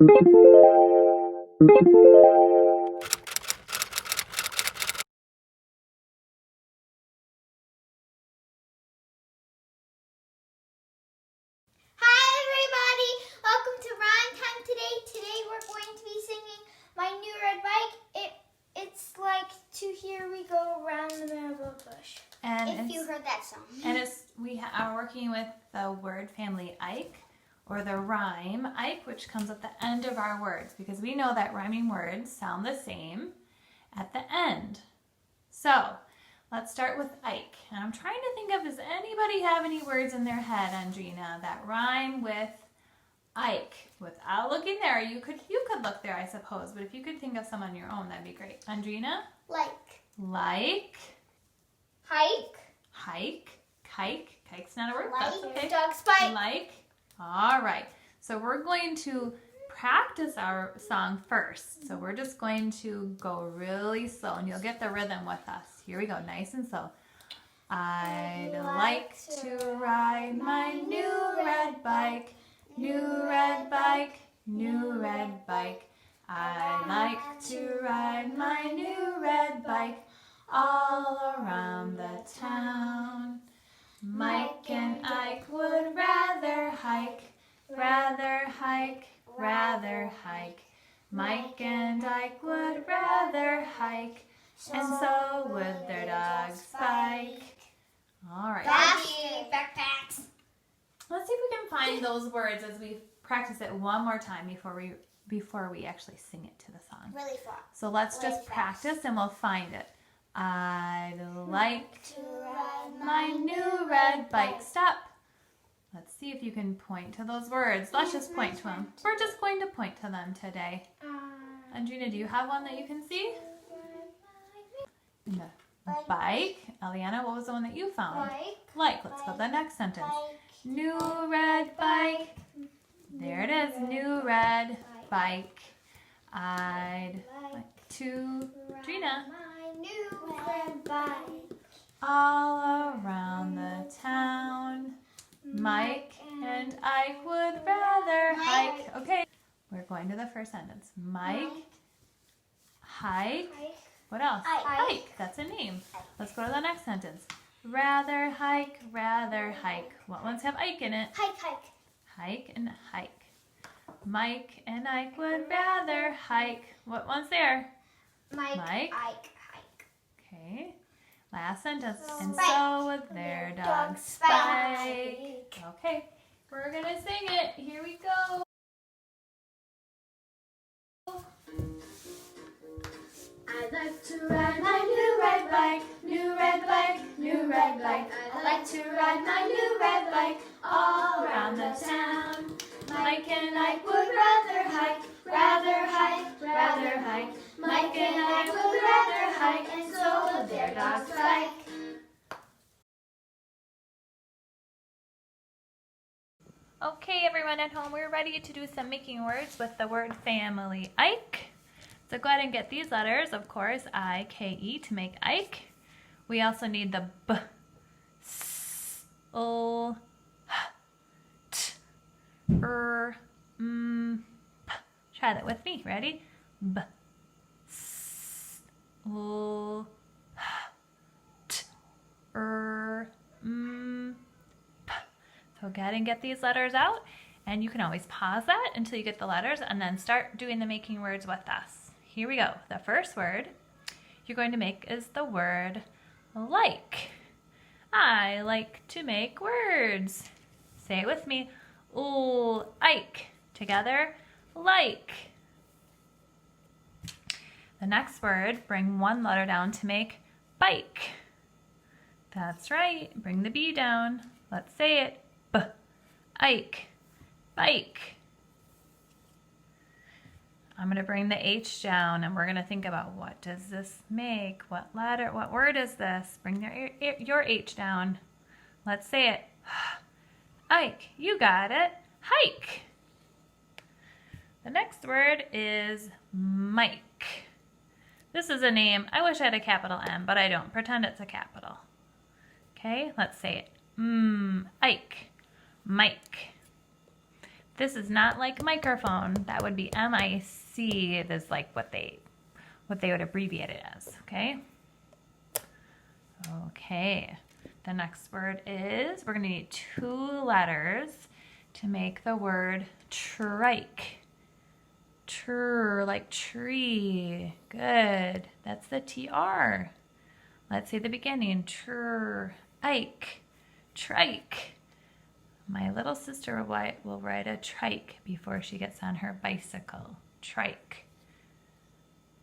Hi everybody! Welcome to Rime Time today. Today we're going to be singing My New Red Bike. It's like to Here We Go Around the Middle of a Bush. And if you heard that song. And we are working with the word family Ike, or the rhyme Ike, which comes at the end of our words, because we know that rhyming words sound the same at the end. So let's start with Ike. And I'm trying to think of, does anybody have any words in their head, Andrina, that rhyme with Ike? Without looking there, you could look there, I suppose, but if you could think of some on your own, that'd be great. Andrina? Like. Hike. Hike. Kike's not a word. Like. That's okay. Dog spike. Like. All right. So we're going to practice our song first. So we're just going to go really slow, and you'll get the rhythm with us. Here we go, nice and slow. I'd like to ride my new red bike, new red bike, new red bike. I'd like to ride my new red bike all around the town. Mike and Ike would rather hike, rather hike, rather hike. Mike and Ike would rather hike, and so would their dog Spike. All right. Backpacks. Let's see if we can find those words as we practice it one more time before we actually sing it to the song. Really fast. So let's just practice and we'll find it. I'd like To ride my new red bike. Stop. Let's see if you can point to those words. Let's just point to them. We're just going to point to them today. Andrina, do you have one that you can see? No. Bike. Eliana, what was the one that you found? Like. Let's go to the next sentence. New red bike. There it is. New red bike. I'd like to, Andrina, My new red bike. all around the town. Mike and Ike would rather hike. Okay, we're going to the first sentence. Mike, hike. What else? Ike. That's a name. Let's go to the next sentence. Rather hike, rather hike. What ones have Ike in it? Hike. Hike and hike. Mike and Ike would rather hike. What one's there? Mike. Ike. Hike. Okay. Last sentence. Spike. And so would their dog Spike. Okay. We're going to sing it. Here we go. I'd like to ride my new red bike, new red bike, new red bike. I'd like to ride my new red bike all around the town. Mike and Ike would rather hike, rather hike, rather hike. Mike and Ike would rather hike, and so would their dog Spike. Okay, everyone at home, we're ready to do some making words with the word family Ike. So go ahead and get these letters, of course, I-K-E to make Ike. We also need the B, S, L, H, T, M, P. Try that with me. Ready? B, S, L, H, T, M, P. So go ahead and get these letters out. And you can always pause that until you get the letters and then start doing the making words with us. Here we go. The first word you're going to make is the word like. I like to make words. Say it with me. Ooh, Ike. Together, like. The next word, bring one letter down to make bike. That's right. Bring the B down. Let's say it. B, Ike, bike. I'm going to bring the H down and we're going to think about what does this make? What letter, what word is this? Bring your H down. Let's say it. Ike, you got it. Hike. The next word is Mike. This is a name. I wish I had a capital M, but I don't. Pretend it's a capital. Okay, let's say it. Ike, Mike. This is not like microphone. That would be MIC. That's like what they would abbreviate it as, okay? Okay. The next word is, we're going to need 2 letters to make the word trike. Like tree. Good. That's the TR. Let's say the beginning. Ike. Trike. My little sister will ride a trike before she gets on her bicycle. Trike.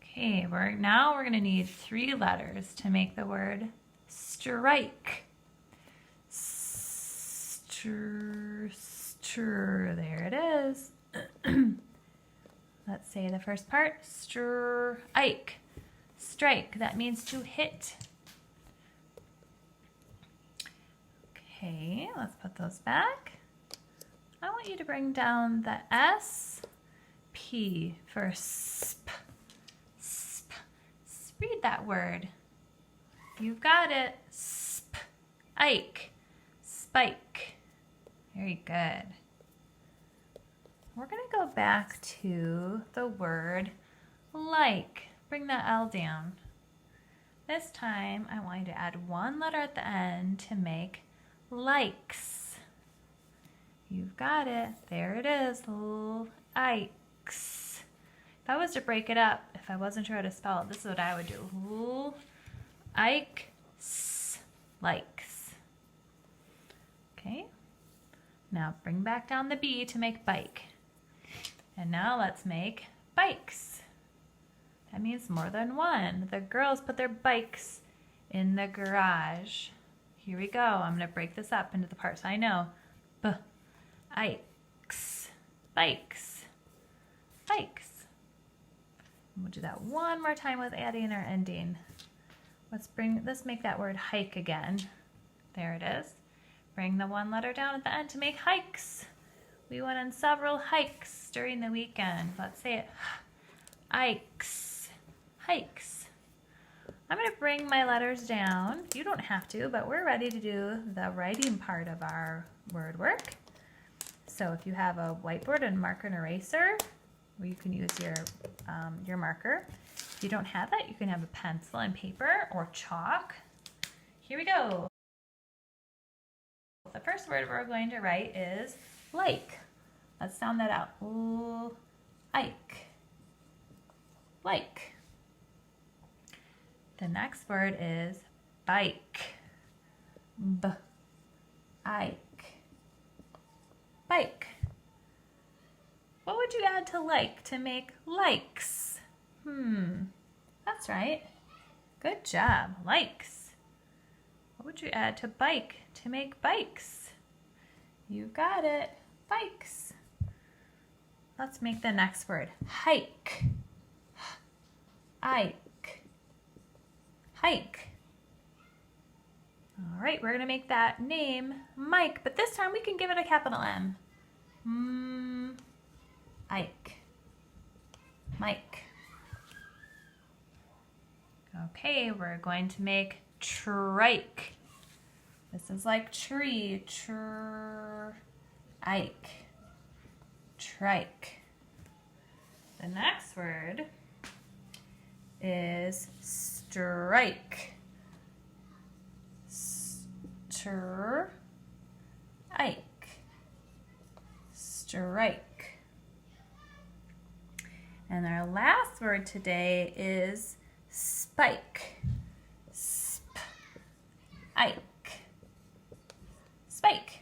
Okay, now we're going to need 3 letters to make the word strike. There it is. Let's say the first part. Strike. Strike. That means to hit. Okay, let's put those back. I want you to bring down the S, P for sp. Sp. Read that word. You've got it. Sp. Ike. Spike. Very good. We're going to go back to the word like. Bring that L down. This time I want you to add 1 letter at the end to make likes. You've got it. There it is. Ikes. If I was to break it up, if I wasn't sure how to spell it, this is what I would do. Ikes. Likes. Okay. Now bring back down the B to make bike. And now let's make bikes. That means more than 1. The girls put their bikes in the garage. Here we go. I'm going to break this up into the parts I know. Ikes. Bikes. Bikes. And we'll do that one more time with adding our ending. Let's make that word hike again. There it is. Bring the 1 letter down at the end to make hikes. We went on several hikes during the weekend. Let's say it. Ikes. Hikes. I'm going to bring my letters down. You don't have to, but we're ready to do the writing part of our word work. So if you have a whiteboard and marker and eraser, or you can use your marker. If you don't have that, you can have a pencil and paper or chalk. Here we go. The first word we're going to write is like. Let's sound that out. Ike. Like. The next word is bike. Ike. Bike. What would you add to like to make likes? That's right. Good job. Likes. What would you add to bike to make bikes? You got it. Bikes. Let's make the next word. Hike. Ike. Hike. All right, we're going to make that name Mike, but this time we can give it a capital M. Ike. Mike. Okay, we're going to make trike. This is like tree. Ike. Trike. The next word is strike. Ike. Strike. And our last word today is spike. Ike. Spike.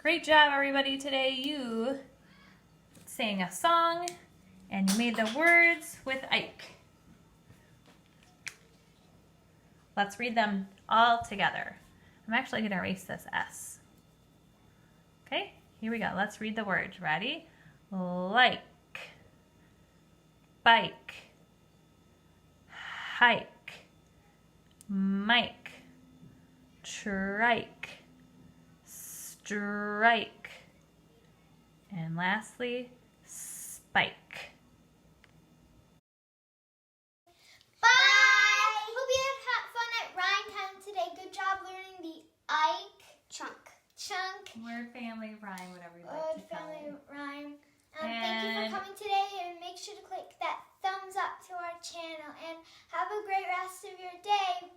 Great job, everybody, today. You sang a song and you made the words with Ike. Let's read them all together. I'm actually going to erase this S. Okay, here we go. Let's read the words. Ready? Like. Bike. Hike. Mike. Trike. Strike. And lastly, spike. Bye! Hope you had fun at Rime Time today. Good job learning the Ike chunk. chunk. Word, family, rhyme, whatever you like Word, to call family, it. rhyme. Thank you for coming today, and make sure to click that thumbs up to our channel. And have a great rest of your day.